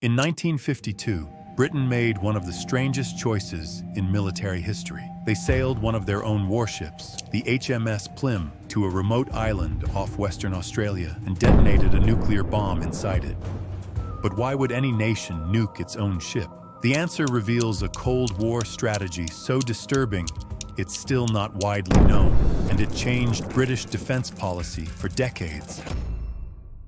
In 1952, Britain made one of the strangest choices in military history. They sailed one of their own warships, the HMS Plym, to a remote island off Western Australia and detonated a nuclear bomb inside it. But why would any nation nuke its own ship? The answer reveals a Cold War strategy so disturbing it's still not widely known, and it changed British defense policy for decades.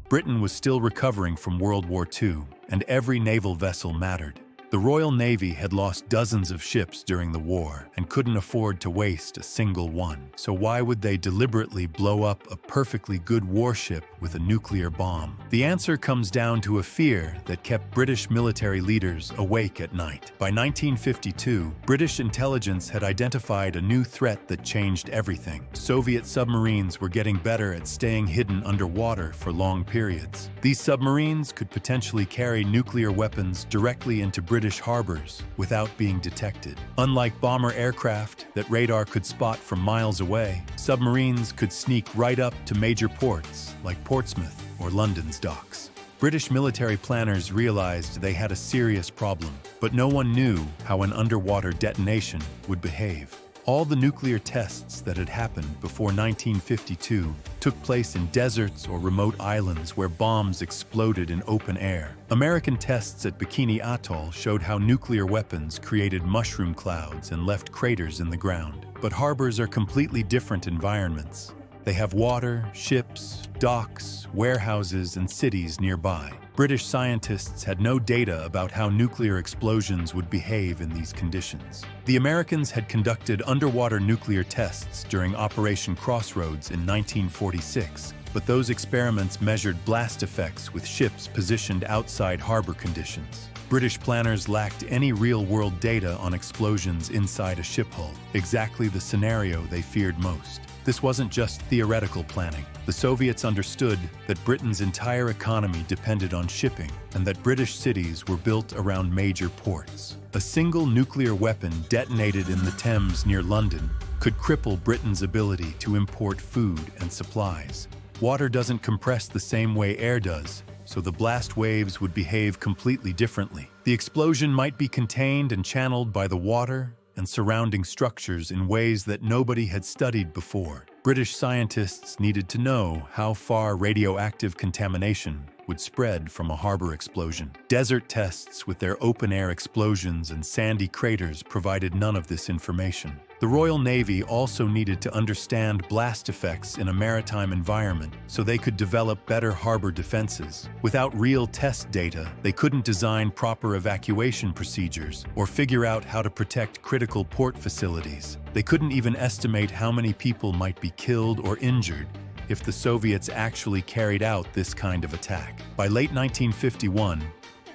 Britain was still recovering from World War II, and every naval vessel mattered. The Royal Navy had lost dozens of ships during the war and couldn't afford to waste a single one. So why would they deliberately blow up a perfectly good warship with a nuclear bomb? The answer comes down to a fear that kept British military leaders awake at night. By 1952, British intelligence had identified a new threat that changed everything. Soviet submarines were getting better at staying hidden underwater for long periods. These submarines could potentially carry nuclear weapons directly into British harbors without being detected. Unlike bomber aircraft that radar could spot from miles away, submarines could sneak right up to major ports like Portsmouth or London's docks. British military planners realized they had a serious problem, but no one knew how an underwater detonation would behave. All the nuclear tests that had happened before 1952 took place in deserts or remote islands where bombs exploded in open air. American tests at Bikini Atoll showed how nuclear weapons created mushroom clouds and left craters in the ground. But harbors are completely different environments. They have water, ships, docks, warehouses, and cities nearby. British scientists had no data about how nuclear explosions would behave in these conditions. The Americans had conducted underwater nuclear tests during Operation Crossroads in 1946, but those experiments measured blast effects with ships positioned outside harbor conditions. British planners lacked any real-world data on explosions inside a ship hull, exactly the scenario they feared most. This wasn't just theoretical planning. The Soviets understood that Britain's entire economy depended on shipping and that British cities were built around major ports. A single nuclear weapon detonated in the Thames near London could cripple Britain's ability to import food and supplies. Water doesn't compress the same way air does, so the blast waves would behave completely differently. The explosion might be contained and channeled by the water and surrounding structures in ways that nobody had studied before. British scientists needed to know how far radioactive contamination would spread from a harbor explosion. Desert tests with their open-air explosions and sandy craters provided none of this information. The Royal Navy also needed to understand blast effects in a maritime environment so they could develop better harbor defenses. Without real test data, they couldn't design proper evacuation procedures or figure out how to protect critical port facilities. They couldn't even estimate how many people might be killed or injured if the Soviets actually carried out this kind of attack. By late 1951,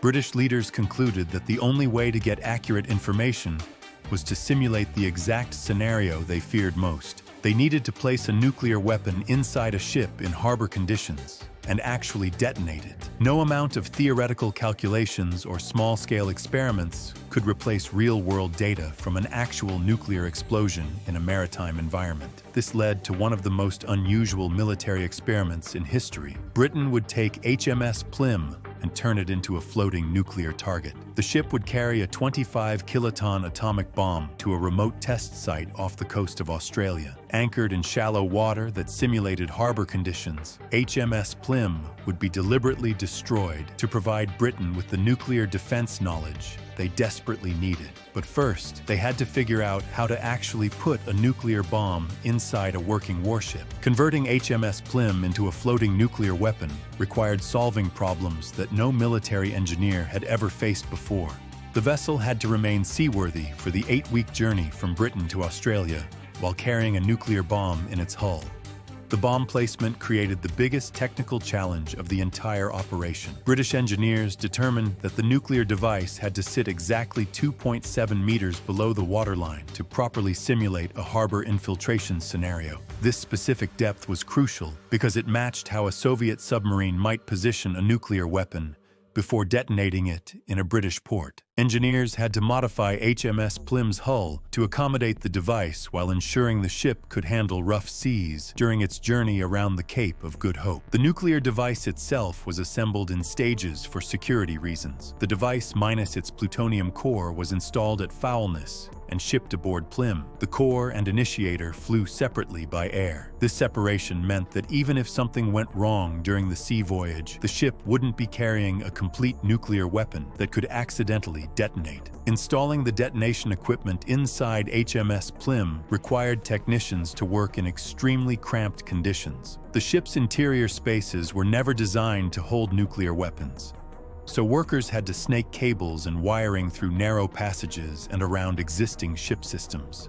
British leaders concluded that the only way to get accurate information was to simulate the exact scenario they feared most. They needed to place a nuclear weapon inside a ship in harbor conditions and actually detonate it. No amount of theoretical calculations or small-scale experiments could replace real-world data from an actual nuclear explosion in a maritime environment. This led to one of the most unusual military experiments in history. Britain would take HMS Plym and turn it into a floating nuclear target. The ship would carry a 25-kiloton atomic bomb to a remote test site off the coast of Australia. Anchored in shallow water that simulated harbor conditions, HMS Plym would be deliberately destroyed to provide Britain with the nuclear defense knowledge they desperately needed. But first, they had to figure out how to actually put a nuclear bomb inside a working warship. Converting HMS Plym into a floating nuclear weapon required solving problems that no military engineer had ever faced before. The vessel had to remain seaworthy for the 8-week journey from Britain to Australia while carrying a nuclear bomb in its hull. The bomb placement created the biggest technical challenge of the entire operation. British engineers determined that the nuclear device had to sit exactly 2.7 meters below the waterline to properly simulate a harbor infiltration scenario. This specific depth was crucial because it matched how a Soviet submarine might position a nuclear weapon before detonating it in a British port. Engineers had to modify HMS Plym's hull to accommodate the device while ensuring the ship could handle rough seas during its journey around the Cape of Good Hope. The nuclear device itself was assembled in stages for security reasons. The device minus its plutonium core was installed at Foulness and shipped aboard Plym. The core and initiator flew separately by air. This separation meant that even if something went wrong during the sea voyage, the ship wouldn't be carrying a complete nuclear weapon that could accidentally detonate. Installing the detonation equipment inside HMS Plym required technicians to work in extremely cramped conditions. The ship's interior spaces were never designed to hold nuclear weapons, so workers had to snake cables and wiring through narrow passages and around existing ship systems.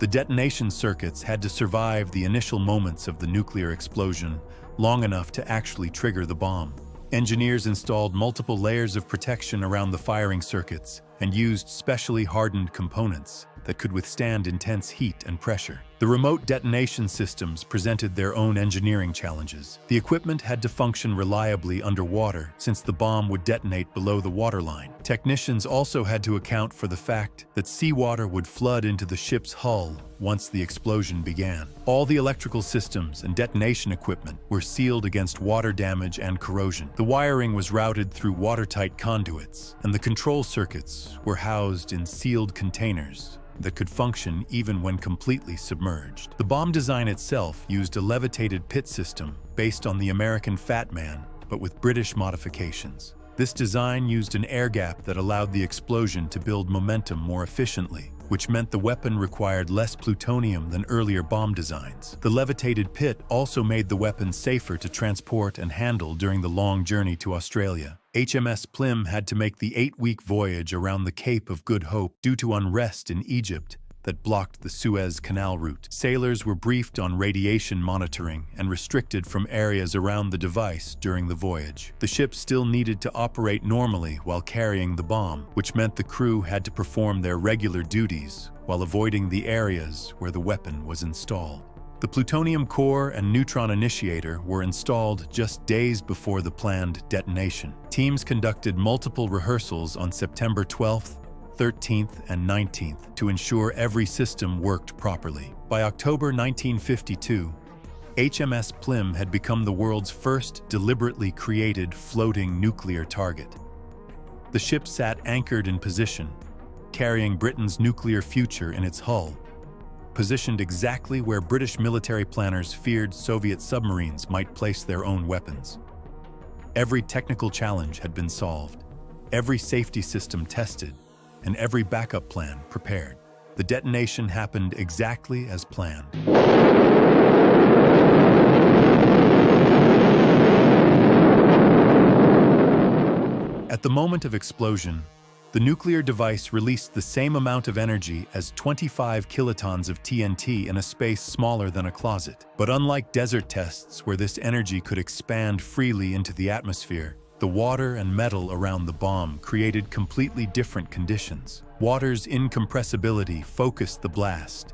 The detonation circuits had to survive the initial moments of the nuclear explosion long enough to actually trigger the bomb. Engineers installed multiple layers of protection around the firing circuits and used specially hardened components that could withstand intense heat and pressure. The remote detonation systems presented their own engineering challenges. The equipment had to function reliably underwater since the bomb would detonate below the waterline. Technicians also had to account for the fact that seawater would flood into the ship's hull once the explosion began. All the electrical systems and detonation equipment were sealed against water damage and corrosion. The wiring was routed through watertight conduits, and the control circuits were housed in sealed containers that could function even when completely submerged. The bomb design itself used a levitated pit system based on the American Fat Man, but with British modifications. This design used an air gap that allowed the explosion to build momentum more efficiently, which meant the weapon required less plutonium than earlier bomb designs. The levitated pit also made the weapon safer to transport and handle during the long journey to Australia. HMS Plym had to make the 8-week voyage around the Cape of Good Hope due to unrest in Egypt that blocked the Suez Canal route. Sailors were briefed on radiation monitoring and restricted from areas around the device during the voyage. The ship still needed to operate normally while carrying the bomb, which meant the crew had to perform their regular duties while avoiding the areas where the weapon was installed. The plutonium core and neutron initiator were installed just days before the planned detonation. Teams conducted multiple rehearsals on September 12th, 13th, and 19th to ensure every system worked properly. By October 1952, HMS Plym had become the world's first deliberately created floating nuclear target. The ship sat anchored in position, carrying Britain's nuclear future in its hull, positioned exactly where British military planners feared Soviet submarines might place their own weapons. Every technical challenge had been solved, every safety system tested, and every backup plan prepared. The detonation happened exactly as planned. At the moment of explosion, the nuclear device released the same amount of energy as 25 kilotons of TNT in a space smaller than a closet. But unlike desert tests where this energy could expand freely into the atmosphere, the water and metal around the bomb created completely different conditions. Water's incompressibility focused the blast,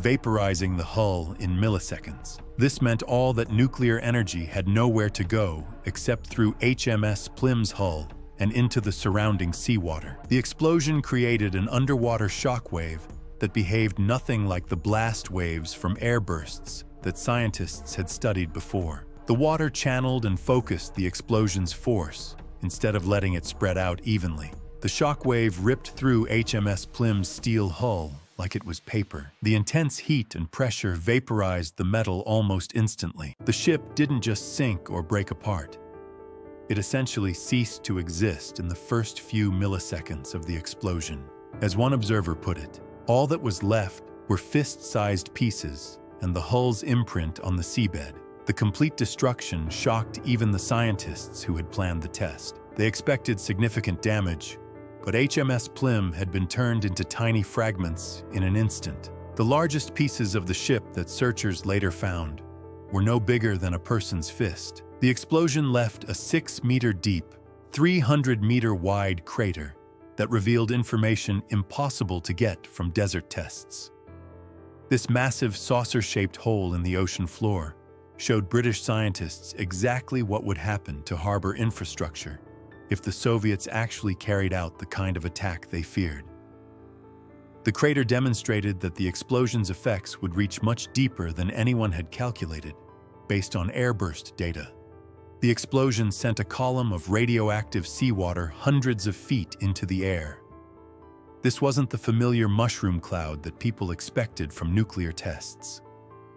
vaporizing the hull in milliseconds. This meant all that nuclear energy had nowhere to go except through HMS Plym's hull and into the surrounding seawater. The explosion created an underwater shockwave that behaved nothing like the blast waves from airbursts that scientists had studied before. The water channeled and focused the explosion's force instead of letting it spread out evenly. The shockwave ripped through HMS Plym's steel hull like it was paper. The intense heat and pressure vaporized the metal almost instantly. The ship didn't just sink or break apart. It essentially ceased to exist in the first few milliseconds of the explosion. As one observer put it, all that was left were fist-sized pieces and the hull's imprint on the seabed. The complete destruction shocked even the scientists who had planned the test. They expected significant damage, but HMS Plym had been turned into tiny fragments in an instant. The largest pieces of the ship that searchers later found were no bigger than a person's fist. The explosion left a 6-meter-deep, 300-meter-wide crater that revealed information impossible to get from desert tests. This massive saucer-shaped hole in the ocean floor showed British scientists exactly what would happen to harbor infrastructure if the Soviets actually carried out the kind of attack they feared. The crater demonstrated that the explosion's effects would reach much deeper than anyone had calculated, based on airburst data. The explosion sent a column of radioactive seawater hundreds of feet into the air. This wasn't the familiar mushroom cloud that people expected from nuclear tests.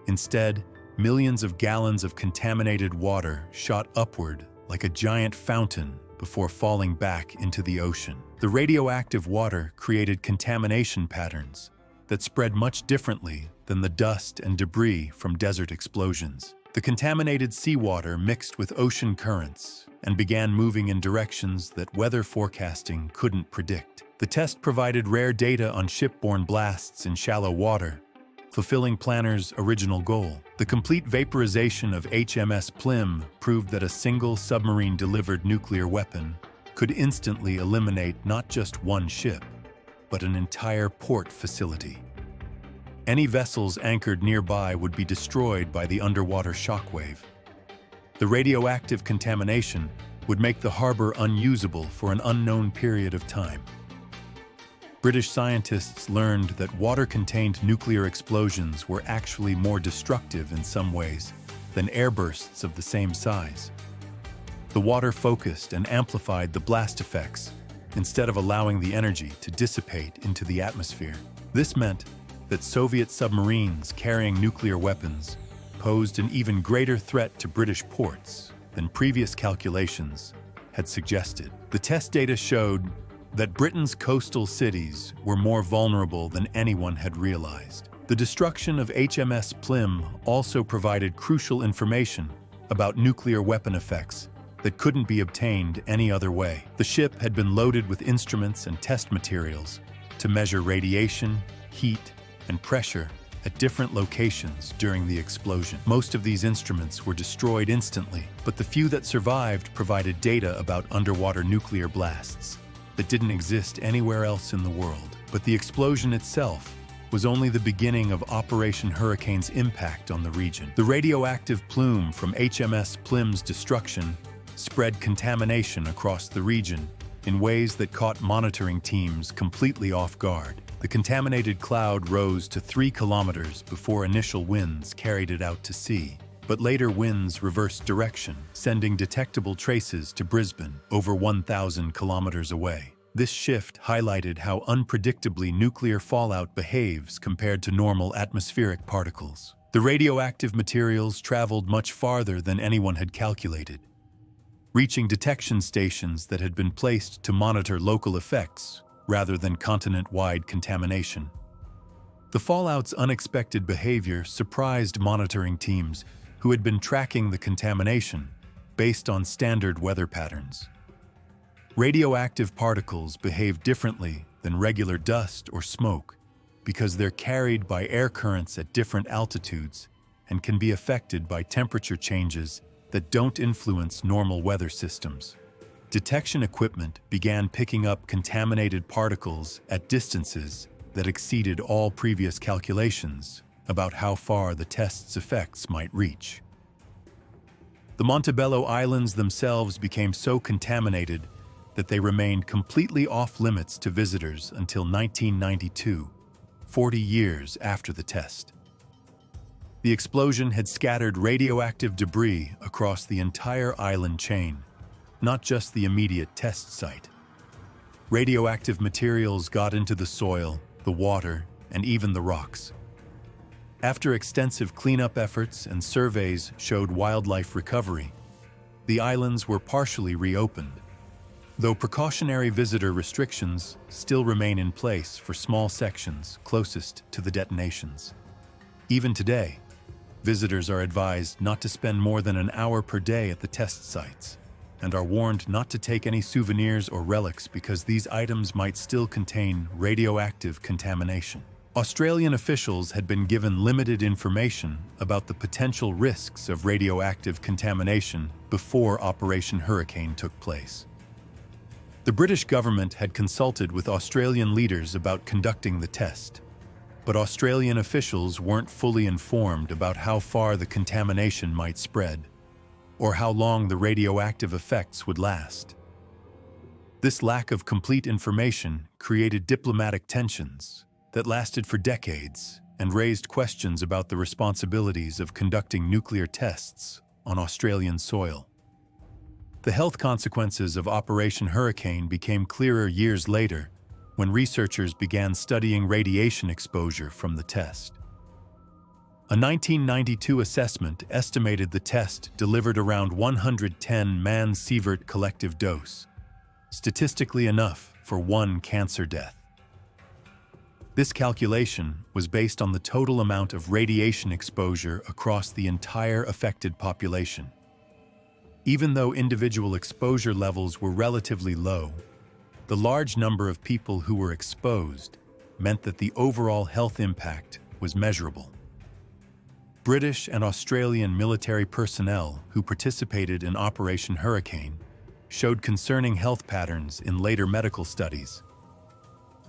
Instead, millions of gallons of contaminated water shot upward like a giant fountain before falling back into the ocean. The radioactive water created contamination patterns that spread much differently than the dust and debris from desert explosions. The contaminated seawater mixed with ocean currents and began moving in directions that weather forecasting couldn't predict. The test provided rare data on shipborne blasts in shallow water, fulfilling planners' original goal. The complete vaporization of HMS Plym proved that a single submarine-delivered nuclear weapon could instantly eliminate not just one ship, but an entire port facility. Any vessels anchored nearby would be destroyed by the underwater shockwave. The radioactive contamination would make the harbor unusable for an unknown period of time. British scientists learned that water-contained nuclear explosions were actually more destructive in some ways than airbursts of the same size. The water focused and amplified the blast effects instead of allowing the energy to dissipate into the atmosphere. This meant that Soviet submarines carrying nuclear weapons posed an even greater threat to British ports than previous calculations had suggested. The test data showed that Britain's coastal cities were more vulnerable than anyone had realized. The destruction of HMS Plym also provided crucial information about nuclear weapon effects that couldn't be obtained any other way. The ship had been loaded with instruments and test materials to measure radiation, heat, and pressure at different locations during the explosion. Most of these instruments were destroyed instantly, but the few that survived provided data about underwater nuclear blasts that didn't exist anywhere else in the world. But the explosion itself was only the beginning of Operation Hurricane's impact on the region. The radioactive plume from HMS Plym's destruction spread contamination across the region in ways that caught monitoring teams completely off guard. The contaminated cloud rose to 3 kilometers before initial winds carried it out to sea. But later winds reversed direction, sending detectable traces to Brisbane, over 1,000 kilometers away. This shift highlighted how unpredictably nuclear fallout behaves compared to normal atmospheric particles. The radioactive materials traveled much farther than anyone had calculated, reaching detection stations that had been placed to monitor local effects rather than continent-wide contamination. The fallout's unexpected behavior surprised monitoring teams who had been tracking the contamination based on standard weather patterns. Radioactive particles behave differently than regular dust or smoke because they're carried by air currents at different altitudes and can be affected by temperature changes that don't influence normal weather systems. Detection equipment began picking up contaminated particles at distances that exceeded all previous calculations about how far the test's effects might reach. The Montebello Islands themselves became so contaminated that they remained completely off-limits to visitors until 1992, 40 years after the test. The explosion had scattered radioactive debris across the entire island chain, not just the immediate test site. Radioactive materials got into the soil, the water, and even the rocks. After extensive cleanup efforts and surveys showed wildlife recovery, the islands were partially reopened, though precautionary visitor restrictions still remain in place for small sections closest to the detonations. Even today, visitors are advised not to spend more than an hour per day at the test sites, and are warned not to take any souvenirs or relics because these items might still contain radioactive contamination. Australian officials had been given limited information about the potential risks of radioactive contamination before Operation Hurricane took place. The British government had consulted with Australian leaders about conducting the test, but Australian officials weren't fully informed about how far the contamination might spread, or how long the radioactive effects would last. This lack of complete information created diplomatic tensions that lasted for decades and raised questions about the responsibilities of conducting nuclear tests on Australian soil. The health consequences of Operation Hurricane became clearer years later when researchers began studying radiation exposure from the test. A 1992 assessment estimated the test delivered around 110 man-sievert collective dose, statistically enough for one cancer death. This calculation was based on the total amount of radiation exposure across the entire affected population. Even though individual exposure levels were relatively low, the large number of people who were exposed meant that the overall health impact was measurable. British and Australian military personnel who participated in Operation Hurricane showed concerning health patterns in later medical studies.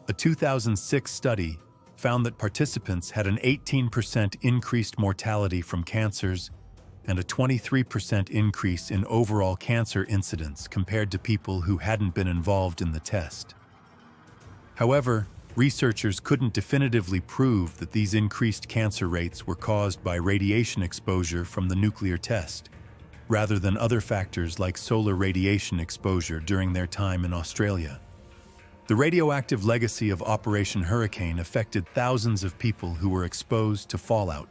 A 2006 study found that participants had an 18% increased mortality from cancers and a 23% increase in overall cancer incidence compared to people who hadn't been involved in the test. However, researchers couldn't definitively prove that these increased cancer rates were caused by radiation exposure from the nuclear test, rather than other factors like solar radiation exposure during their time in Australia. The radioactive legacy of Operation Hurricane affected thousands of people who were exposed to fallout,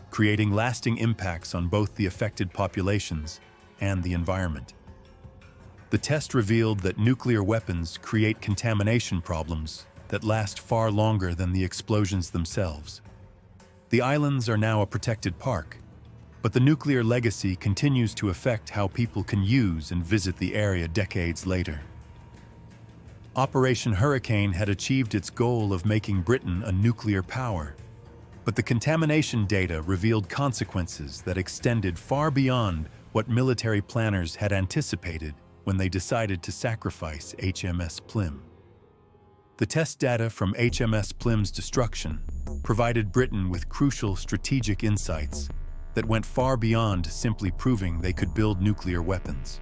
creating lasting impacts on both the affected populations and the environment. The test revealed that nuclear weapons create contamination problems that last far longer than the explosions themselves. The islands are now a protected park, but the nuclear legacy continues to affect how people can use and visit the area decades later. Operation Hurricane had achieved its goal of making Britain a nuclear power, but the contamination data revealed consequences that extended far beyond what military planners had anticipated when they decided to sacrifice HMS Plym. The test data from HMS Plym's destruction provided Britain with crucial strategic insights that went far beyond simply proving they could build nuclear weapons.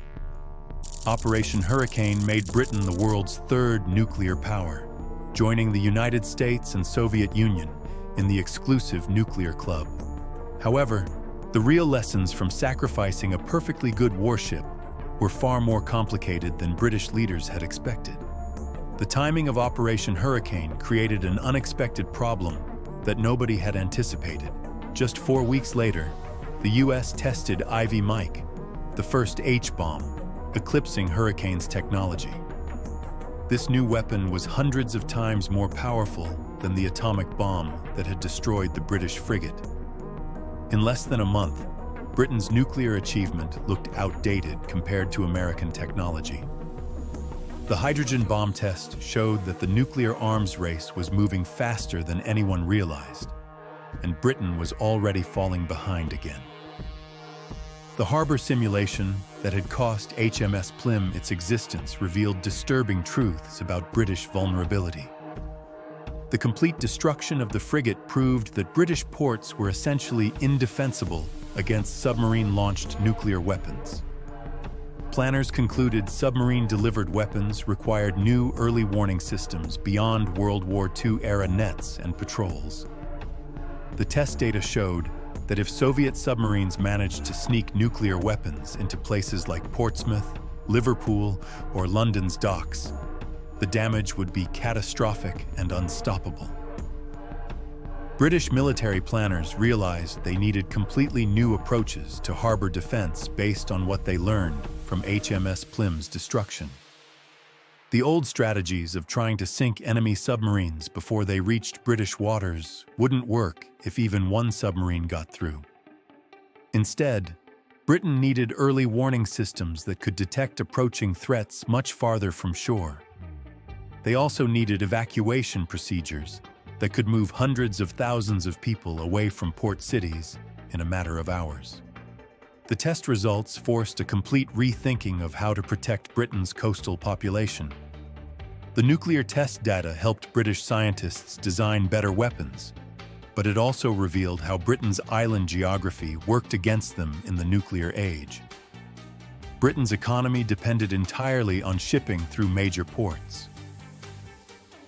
Operation Hurricane made Britain the world's third nuclear power, joining the United States and Soviet Union in the exclusive nuclear club. However, the real lessons from sacrificing a perfectly good warship were far more complicated than British leaders had expected. The timing of Operation Hurricane created an unexpected problem that nobody had anticipated. Just 4 weeks later, the US tested Ivy Mike, the first H-bomb, eclipsing Hurricane's technology. This new weapon was hundreds of times more powerful than the atomic bomb that had destroyed the British frigate. In less than a month, Britain's nuclear achievement looked outdated compared to American technology. The hydrogen bomb test showed that the nuclear arms race was moving faster than anyone realized, and Britain was already falling behind again. The harbor simulation that had cost HMS Plym its existence revealed disturbing truths about British vulnerability. The complete destruction of the frigate proved that British ports were essentially indefensible against submarine-launched nuclear weapons. Planners concluded submarine-delivered weapons required new early warning systems beyond World War II-era nets and patrols. The test data showed that if Soviet submarines managed to sneak nuclear weapons into places like Portsmouth, Liverpool, or London's docks, the damage would be catastrophic and unstoppable. British military planners realized they needed completely new approaches to harbor defense based on what they learned from HMS Plym's destruction. The old strategies of trying to sink enemy submarines before they reached British waters wouldn't work if even one submarine got through. Instead, Britain needed early warning systems that could detect approaching threats much farther from shore. They also needed evacuation procedures that could move hundreds of thousands of people away from port cities in a matter of hours. The test results forced a complete rethinking of how to protect Britain's coastal population. The nuclear test data helped British scientists design better weapons, but it also revealed how Britain's island geography worked against them in the nuclear age. Britain's economy depended entirely on shipping through major ports.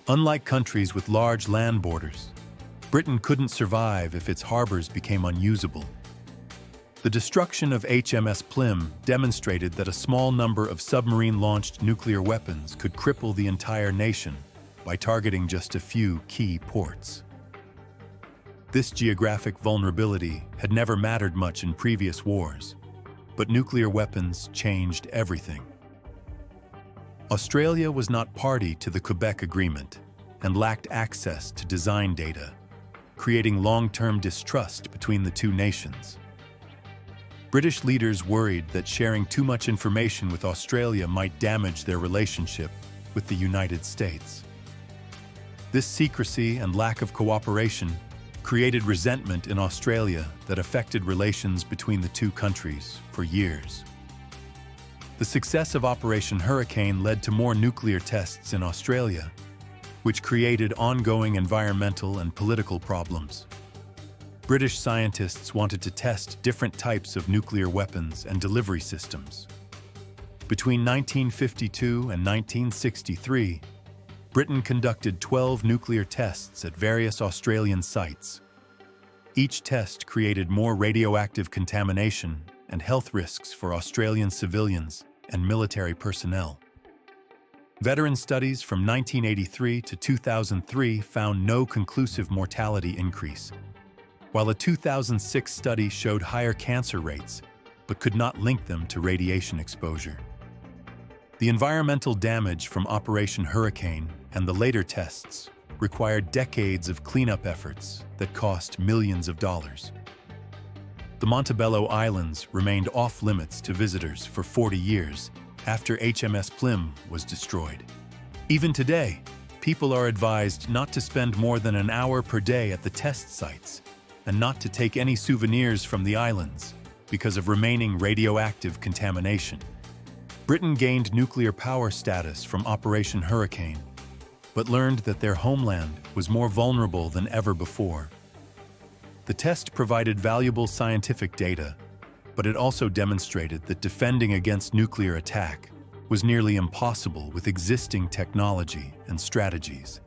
Unlike countries with large land borders, Britain couldn't survive if its harbors became unusable. The destruction of HMS Plym demonstrated that a small number of submarine-launched nuclear weapons could cripple the entire nation by targeting just a few key ports. This geographic vulnerability had never mattered much in previous wars, but nuclear weapons changed everything. Australia was not party to the Quebec Agreement and lacked access to design data, creating long-term distrust between the two nations. British leaders worried that sharing too much information with Australia might damage their relationship with the United States. This secrecy and lack of cooperation created resentment in Australia that affected relations between the two countries for years. The success of Operation Hurricane led to more nuclear tests in Australia, which created ongoing environmental and political problems. British scientists wanted to test different types of nuclear weapons and delivery systems. Between 1952 and 1963, Britain conducted 12 nuclear tests at various Australian sites. Each test created more radioactive contamination and health risks for Australian civilians and military personnel. Veteran studies from 1983 to 2003 found no conclusive mortality increase, while a 2006 study showed higher cancer rates but could not link them to radiation exposure. The environmental damage from Operation Hurricane and the later tests required decades of cleanup efforts that cost millions of dollars. The Montebello Islands remained off-limits to visitors for 40 years after HMS Plym was destroyed. Even today, people are advised not to spend more than an hour per day at the test sites and not to take any souvenirs from the islands because of remaining radioactive contamination. Britain gained nuclear power status from Operation Hurricane, but learned that their homeland was more vulnerable than ever before. The test provided valuable scientific data, but it also demonstrated that defending against nuclear attack was nearly impossible with existing technology and strategies.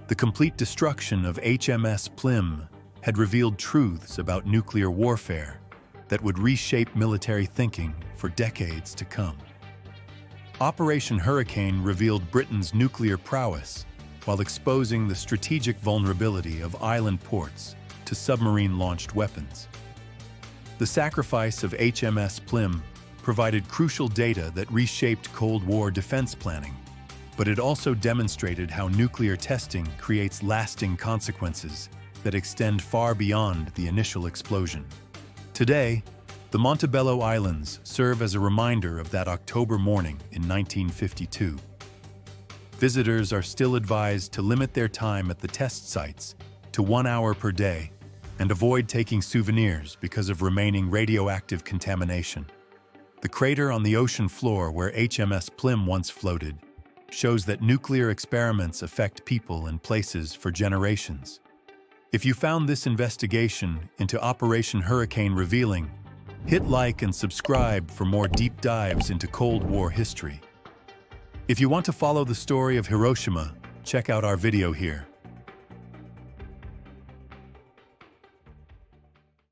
The complete destruction of HMS Plym had revealed truths about nuclear warfare that would reshape military thinking for decades to come. Operation Hurricane revealed Britain's nuclear prowess while exposing the strategic vulnerability of island ports to submarine-launched weapons. The sacrifice of HMS Plym provided crucial data that reshaped Cold War defense planning, but it also demonstrated how nuclear testing creates lasting consequences that extend far beyond the initial explosion. Today, the Montebello Islands serve as a reminder of that October morning in 1952. Visitors are still advised to limit their time at the test sites to 1 hour per day and avoid taking souvenirs because of remaining radioactive contamination. The crater on the ocean floor where HMS Plym once floated shows that nuclear experiments affect people and places for generations. If you found this investigation into Operation Hurricane revealing, hit like and subscribe for more deep dives into Cold War history. If you want to follow the story of Hiroshima, check out our video here.